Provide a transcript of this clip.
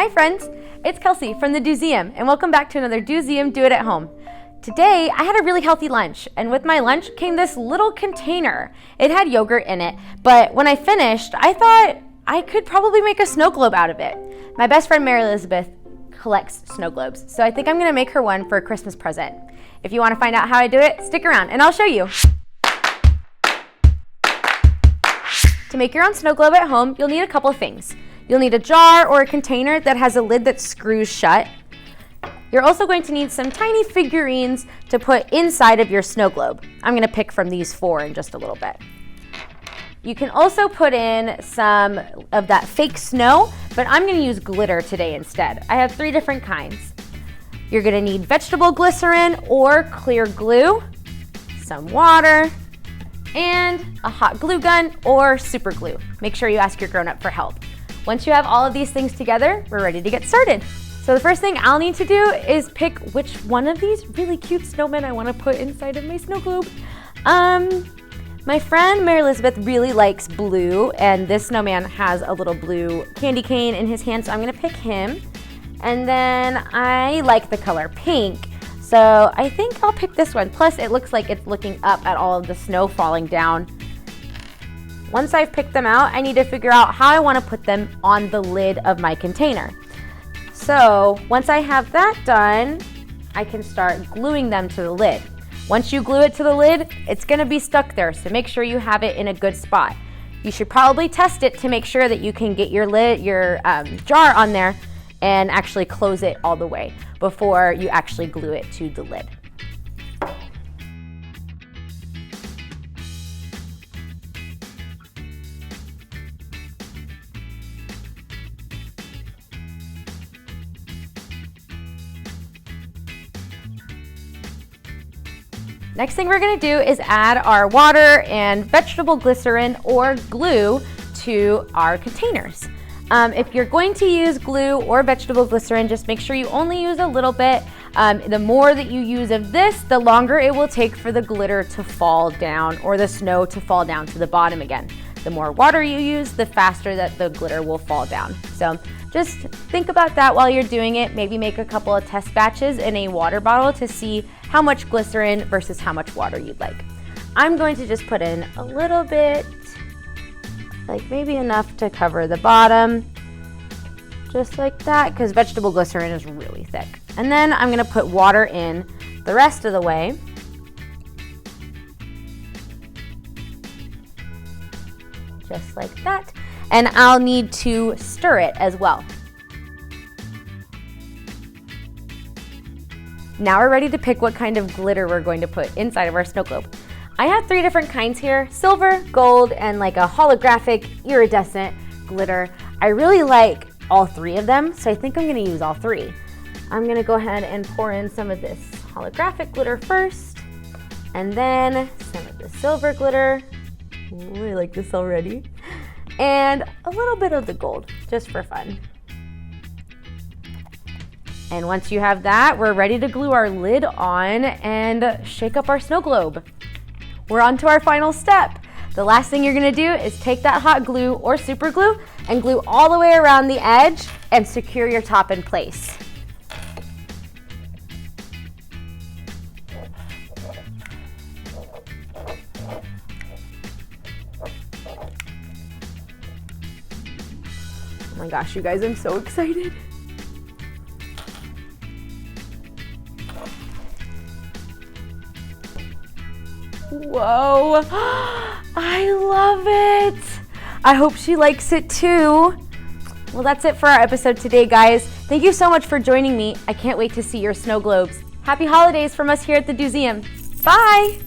Hi friends, it's Kelsey from the DoSeum, and welcome back to another DoSeum Do It at Home. Today I had a really healthy lunch, and with my lunch came this little container. It had yogurt in it, but when I finished, I thought I could probably make a snow globe out of it. My best friend Mary Elizabeth collects snow globes, so I think I'm gonna make her one for a Christmas present. If you wanna find out how I do it, stick around and I'll show you. To make your own snow globe at home, you'll need a couple of things. You'll need a jar or a container that has a lid that screws shut. You're also going to need some tiny figurines to put inside of your snow globe. I'm gonna pick from these 4 in just a little bit. You can also put in some of that fake snow, but I'm gonna use glitter today instead. I have 3 different kinds. You're gonna need vegetable glycerin or clear glue, some water, and a hot glue gun or super glue. Make sure you ask your grown-up for help. Once you have all of these things together, we're ready to get started. So the first thing I'll need to do is pick which one of these really cute snowmen I want to put inside of my snow globe. My friend Mary Elizabeth really likes blue, and this snowman has a little blue candy cane in his hand, so I'm gonna pick him. And then I like the color pink, so I think I'll pick this one. Plus it looks like it's looking up at all of the snow falling down. Once I've picked them out, I need to figure out how I want to put them on the lid of my container. So once I have that done, I can start gluing them to the lid. Once you glue it to the lid, it's going to be stuck there, so make sure you have it in a good spot. You should probably test it to make sure that you can get your jar on there and actually close it all the way before you actually glue it to the lid. Next thing we're gonna do is add our water and vegetable glycerin or glue to our containers. If you're going to use glue or vegetable glycerin, just make sure you only use a little bit. The more that you use of this, the longer it will take for the glitter to fall down or the snow to fall down to the bottom again. The more water you use, the faster that the glitter will fall down. So just think about that while you're doing it. Maybe make a couple of test batches in a water bottle to see how much glycerin versus how much water you'd like. I'm going to just put in a little bit, like maybe enough to cover the bottom, just like that, because vegetable glycerin is really thick. And then I'm gonna put water in the rest of the way. Just like that. And I'll need to stir it as well. Now we're ready to pick what kind of glitter we're going to put inside of our snow globe. I have 3 different kinds here: silver, gold, and like a holographic iridescent glitter. I really like all 3 of them, so I think I'm gonna use all 3. I'm gonna go ahead and pour in some of this holographic glitter first, and then some of the silver glitter. Ooh, I like this already. And a little bit of the gold, just for fun. And once you have that, we're ready to glue our lid on and shake up our snow globe. We're on to our final step. The last thing you're gonna do is take that hot glue or super glue and glue all the way around the edge and secure your top in place. Oh my gosh, you guys, I'm so excited. Whoa, I love it. I hope she likes it too. Well, that's it for our episode today, guys. Thank you so much for joining me. I can't wait to see your snow globes. Happy holidays from us here at the DoSeum. Bye.